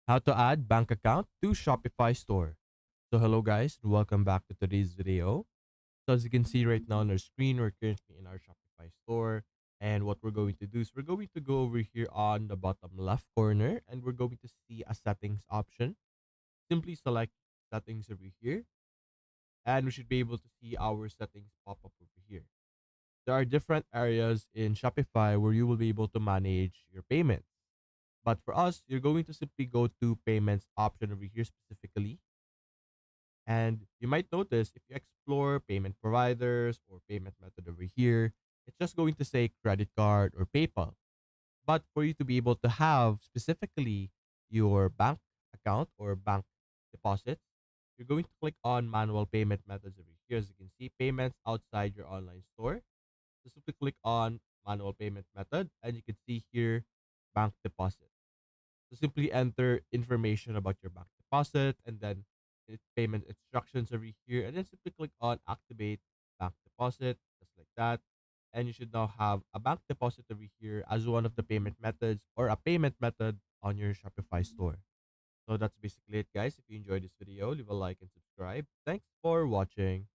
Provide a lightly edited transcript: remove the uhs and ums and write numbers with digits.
How to add bank account to Shopify store. So hello guys, and welcome back to today's video. So as you can see right now on our screen, we're currently in our Shopify store. And what we're going to do is we're going to go over here on the bottom left corner and we're going to see a settings option. Simply select settings over here and we should be able to see our settings pop up over here. There are different areas in Shopify where you will be able to manage your payments. But for us, you're going to simply go to payments option over here specifically. And you might notice if you explore payment providers or payment method over here, it's just going to say credit card or PayPal. But for you to be able to have specifically your bank account or bank deposits, you're going to click on manual payment methods over here. As you can see, payments outside your online store. So simply click on manual payment method and you can see here bank deposit. So simply enter information about your bank deposit and then its payment instructions over here and then simply click on activate bank deposit just like that. And you should now have a bank deposit over here as one of the payment methods or a payment method on your Shopify store. So that's basically it guys. If you enjoyed this video, leave a like and subscribe. Thanks for watching.